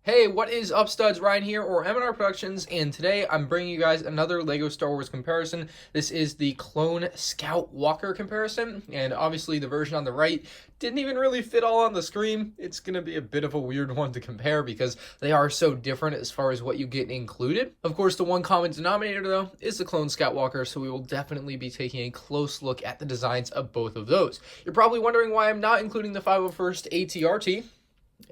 Hey, what is up, studs? Ryan here, or M&R Productions, and today I'm bringing you guys another LEGO Star Wars comparison. This is the Clone Scout Walker comparison, and obviously the version on the right didn't even really fit all on the screen. It's going to be a bit of a weird one to compare because they are so different as far as what you get included. Of course, the one common denominator, though, is the Clone Scout Walker, so we will definitely be taking a close look at the designs of both of those. You're probably wondering why I'm not including the 501st ATRT.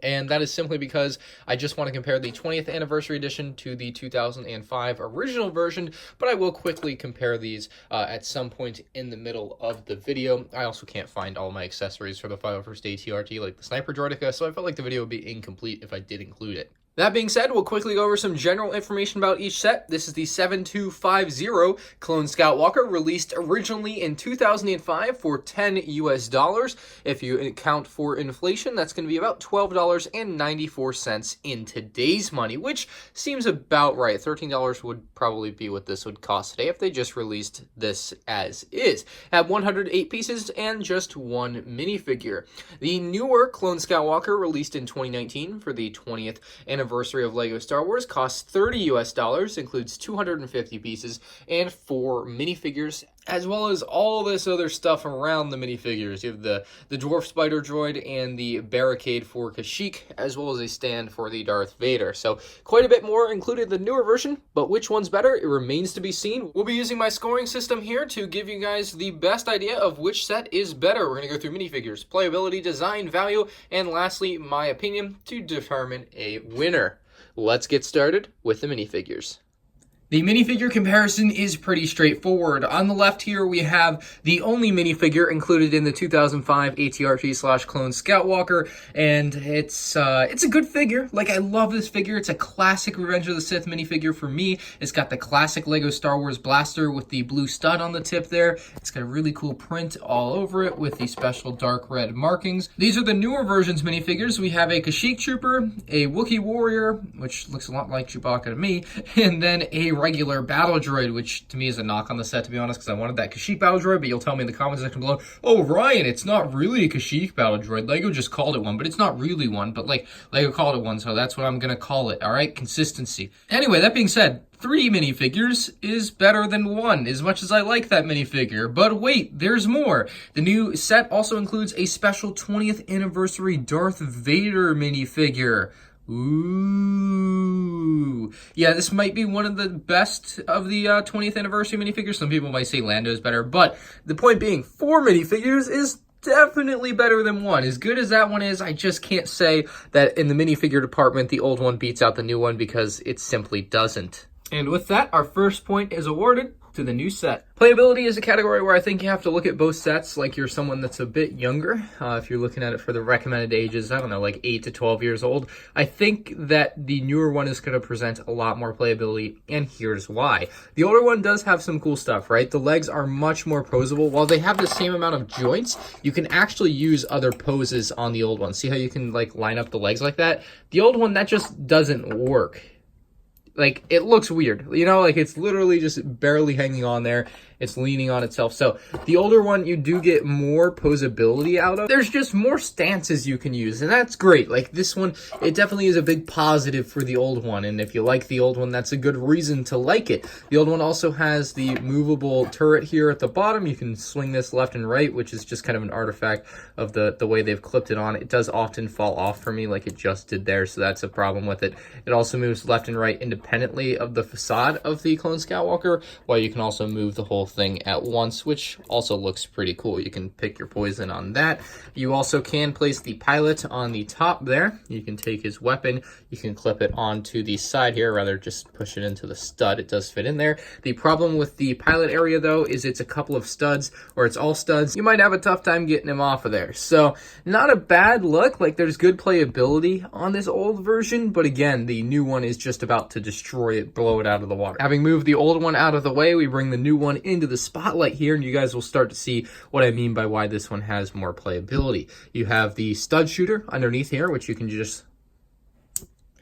And that is simply because I just want to compare the 20th anniversary edition to the 2005 original version, but I will quickly compare these at some point in the middle of the video. I also can't find all my accessories for the 501st ATRT, like the Sniper Droideka, so I felt like the video would be incomplete if I did include it. That being said, we'll quickly go over some general information about each set. This is the 7250 Clone Scout Walker, released originally in 2005 for $10 US. If you account for inflation, that's going to be about $12.94 in today's money, which seems about right. $13 would probably be what this would cost today if they just released this as is. Have 108 pieces and just one minifigure. The newer Clone Scout Walker, released in 2019 for the 20th anniversary of LEGO Star Wars, costs $30 US, includes 250 pieces and 4 minifigures, as well as all this other stuff around the minifigures. You have the Dwarf Spider Droid and the barricade for Kashyyyk, as well as a stand for the Darth Vader. So quite a bit more included in the newer version, but which one's better, it remains to be seen. We'll be using my scoring system here to give you guys the best idea of which set is better. We're going to go through minifigures, playability, design, value, and lastly, my opinion to determine a winner. Let's get started with the minifigures. The minifigure comparison is pretty straightforward. On the left here, we have the only minifigure included in the 2005 ATRT/Clone Scout Walker, and it's a good figure. Like, I love this figure. It's a classic Revenge of the Sith minifigure for me. It's got the classic LEGO Star Wars blaster with the blue stud on the tip there. It's got a really cool print all over it with the special dark red markings. These are the newer versions minifigures. We have a Kashyyyk Trooper, a Wookiee Warrior, which looks a lot like Chewbacca to me, and then a regular battle droid, which to me is a knock on the set, to be honest, because I wanted that Kashyyyk battle droid, but you'll tell me in the comments section below, oh, Ryan, it's not really a Kashyyyk battle droid. LEGO just called it one, but it's not really one, but like, LEGO called it one, so that's what I'm gonna call it, all right? Consistency. Anyway, that being said, 3 minifigures is better than 1, as much as I like that minifigure. But wait, there's more. The new set also includes a special 20th anniversary Darth Vader minifigure. Ooh. Yeah, this might be one of the best of the 20th anniversary minifigures. Some people might say Lando is better, but the point being, 4 minifigures is definitely better than 1. As good as that one is, I just can't say that in the minifigure department, the old one beats out the new one, because it simply doesn't. And with that, our first point is awarded to the new set. Playability is a category where I think you have to look at both sets like you're someone that's a bit younger. If you're looking at it for the recommended ages, I don't know, like 8 to 12 years old, I think that the newer one is going to present a lot more playability, and here's why. The older one does have some cool stuff, right? The legs are much more posable. While they have the same amount of joints, you can actually use other poses on the old one. See how you can like line up the legs like that? The old one, that just doesn't work. Like, it looks weird, you know, like it's literally just barely hanging on there. It's leaning on itself. So the older one, you do get more posability out of. There's just more stances you can use, and that's great. Like, this one, it definitely is a big positive for the old one, and if you like the old one, that's a good reason to like it. The old one also has the movable turret here at the bottom. You can swing this left and right, which is just kind of an artifact of the way they've clipped it on. It does often fall off for me, like it just did there, so that's a problem with it. It also moves left and right independently of the facade of the Clone Scout Walker, while you can also move the whole thing at once, which also looks pretty cool. You can pick your poison on that. You also can place the pilot on the top there. You can take his weapon, you can clip it onto the side here, rather just push it into the stud. It does fit in there. The problem with the pilot area, though, is it's a couple of studs, or it's all studs. You might have a tough time getting him off of there. So not a bad look. Like, there's good playability on this old version, but again, the new one is just about to destroy it, blow it out of the water. Having moved the old one out of the way, we bring the new one into the spotlight here, and you guys will start to see what I mean by why this one has more playability. You have the stud shooter underneath here, which you can just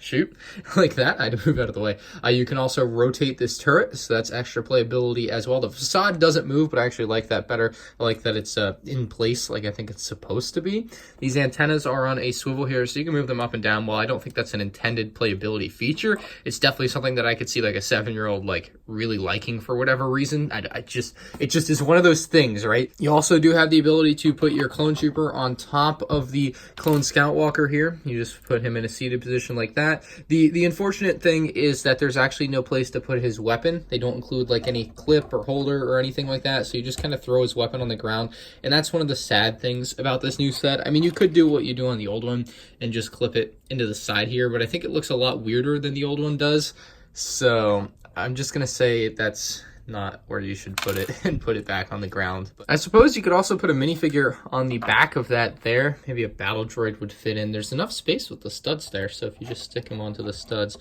shoot, like that. I had to move out of the way. You can also rotate this turret, so that's extra playability as well. The facade doesn't move, but I actually like that better. I like that it's in place like I think it's supposed to be. These antennas are on a swivel here, so you can move them up and down. While I don't think that's an intended playability feature, it's definitely something that I could see like a 7-year-old like really liking for whatever reason. It just is one of those things, right? You also do have the ability to put your clone trooper on top of the clone scout walker here. You just put him in a seated position like that. The unfortunate thing is that there's actually no place to put his weapon. They don't include like any clip or holder or anything like that, so you just kind of throw his weapon on the ground, and that's one of the sad things about this new set. I mean, you could do what you do on the old one and just clip it into the side here, but I think it looks a lot weirder than the old one does, so I'm just gonna say that's not where you should put it and put it back on the ground. But I suppose you could also put a minifigure on the back of that there. Maybe a battle droid would fit in. There's enough space with the studs there, so if you just stick them onto the studs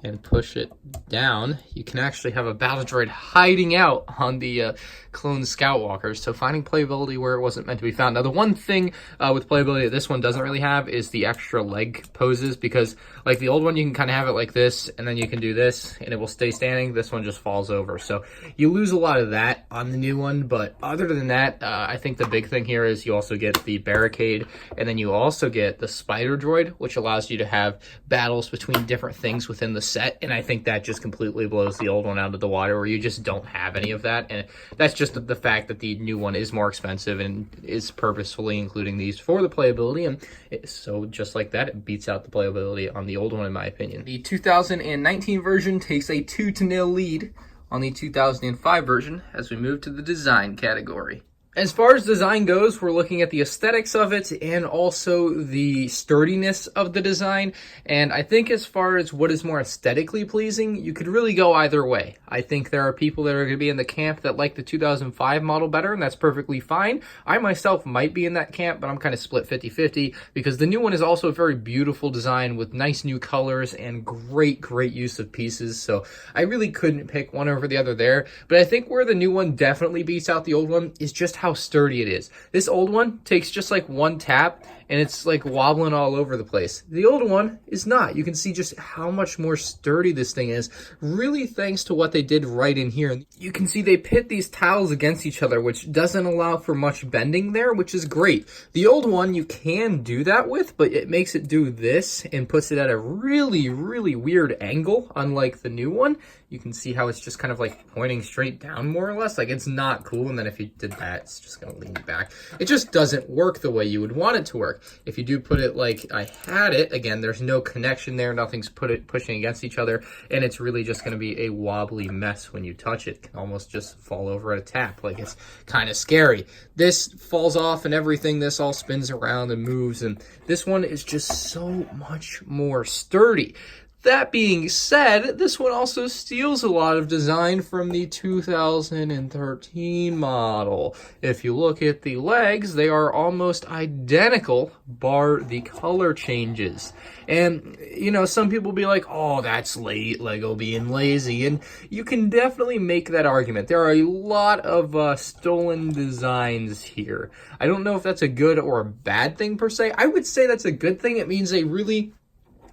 and push it down, you can actually have a battle droid hiding out on the clone scout walkers. So finding playability where it wasn't meant to be found. Now the one thing with playability that this one doesn't really have is the extra leg poses, because like the old one you can kind of have it like this and then you can do this and it will stay standing. This one just falls over, so you lose a lot of that on the new one. But other than that, I think the big thing here is you also get the barricade, and then you also get the spider droid, which allows you to have battles between different things within the set, and I think that just completely blows the old one out of the water, where you just don't have any of that. And that's just the fact that the new one is more expensive and is purposefully including these for the playability, and so just like that, it beats out the playability on the old one in my opinion. The 2019 version takes a 2-0 lead on the 2005 version as we move to the design category. As far as design goes, we're looking at the aesthetics of it and also the sturdiness of the design. And I think as far as what is more aesthetically pleasing, you could really go either way. I think there are people that are going to be in the camp that like the 2005 model better, and that's perfectly fine. I myself might be in that camp, but I'm kind of split 50-50 because the new one is also a very beautiful design with nice new colors and great use of pieces. So I really couldn't pick one over the other there. But I think where the new one definitely beats out the old one is just how sturdy it is. This old one takes just like one tap and it's like wobbling all over the place. The old one is not. You can see just how much more sturdy this thing is, really thanks to what they did right in here. You can see they pit these tiles against each other, which doesn't allow for much bending there, which is great. The old one you can do that with, but it makes it do this and puts it at a really weird angle, unlike the new one. You can see how it's just kind of like pointing straight down more or less. Like it's not cool, and then if you did that, it's just gonna lean back. It just doesn't work the way you would want it to work. If you do put it like I had it, again, there's no connection there, nothing's pushing against each other, and it's really just gonna be a wobbly mess when you touch it. It can almost just fall over at a tap, like it's kind of scary. This falls off and everything, this all spins around and moves, and this one is just so much more sturdy. That being said, this one also steals a lot of design from the 2013 model. If you look at the legs, they are almost identical, bar the color changes. And, you know, some people be like, oh, that's Lego being lazy. And you can definitely make that argument. There are a lot of stolen designs here. I don't know if that's a good or a bad thing per se. I would say that's a good thing. It means they really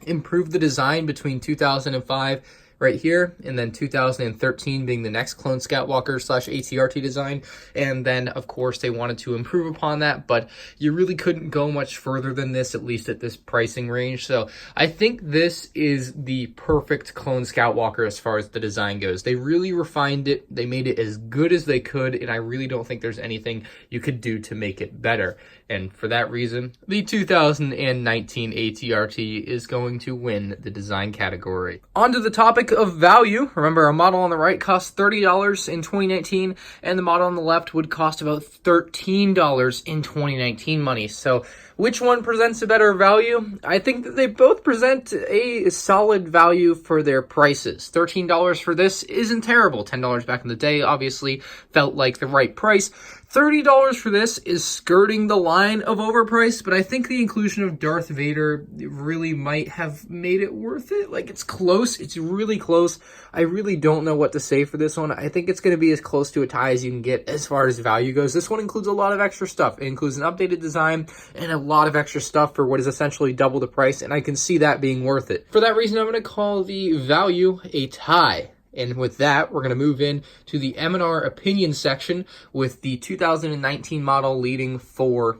improved the design between 2005 right here, and then 2013 being the next Clone Scout Walker / ATRT design. And then, of course, they wanted to improve upon that, but you really couldn't go much further than this, at least at this pricing range. So I think this is the perfect Clone Scout Walker as far as the design goes. They really refined it. They made it as good as they could, and I really don't think there's anything you could do to make it better. And for that reason, the 2019 ATRT is going to win the design category. On to the topic of value. Remember, a model on the right costs $30 in 2019, and the model on the left would cost about $13 in 2019 money. So which one presents a better value? I think that they both present a solid value for their prices. $13 for this isn't terrible. $10 back in the day obviously felt like the right price. $30 for this is skirting the line of overpriced, but I think the inclusion of Darth Vader really might have made it worth it. Like, it's close. It's really close. I really don't know what to say for this one. I think it's going to be as close to a tie as you can get as far as value goes. This one includes a lot of extra stuff. It includes an updated design and a lot of extra stuff for what is essentially double the price, and I can see that being worth it. For that reason, I'm going to call the value a tie. And with that, we're going to move in to the M&R opinion section with the 2019 model leading 4-1.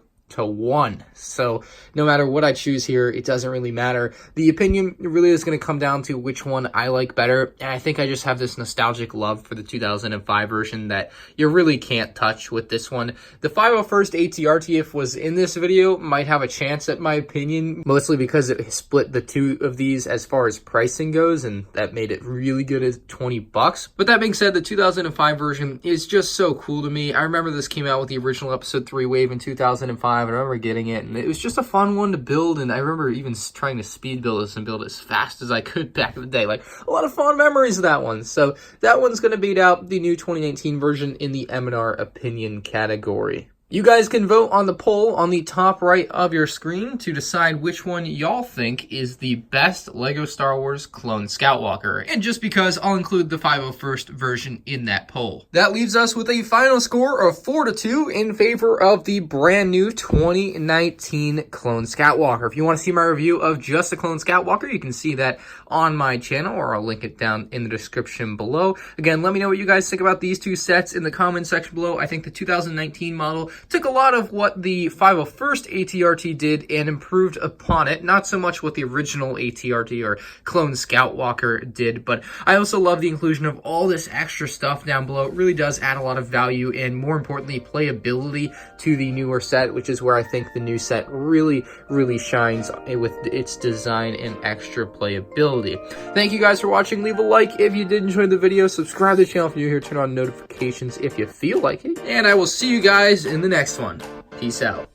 So no matter what I choose here, it doesn't really matter. The opinion really is going to come down to which one I like better. And I think I just have this nostalgic love for the 2005 version that you really can't touch with this one. The 501st ATRT, if was in this video, might have a chance at my opinion, mostly because it split the two of these as far as pricing goes, and that made it really good as $20. But that being said, the 2005 version is just so cool to me. I remember this came out with the original episode 3 wave in 2005. I remember getting it, and it was just a fun one to build, and I remember even trying to speed build this and build it as fast as I could back in the day. Like, a lot of fond memories of that one. So that one's going to beat out the new 2019 version in the M&R opinion category. You guys can vote on the poll on the top right of your screen to decide which one y'all think is the best LEGO Star Wars Clone Scout Walker. And just because, I'll include the 501st version in that poll. That leaves us with a final score of 4-2 in favor of the brand new 2019 Clone Scout Walker. If you want to see my review of just the Clone Scout Walker, you can see that on my channel, or I'll link it down in the description below. Again, let me know what you guys think about these two sets in the comment section below. I think the 2019 model took a lot of what the 501st ATRT did and improved upon it. Not so much what the original ATRT or Clone Scout Walker did, but I also love the inclusion of all this extra stuff down below. It really does add a lot of value and, more importantly, playability to the newer set, which is where I think the new set really shines with its design and extra playability. Thank you guys for watching. Leave a like if you did enjoy the video. Subscribe to the channel if you're new here. Turn on notifications if you feel like it. And I will see you guys in the next one. Peace out.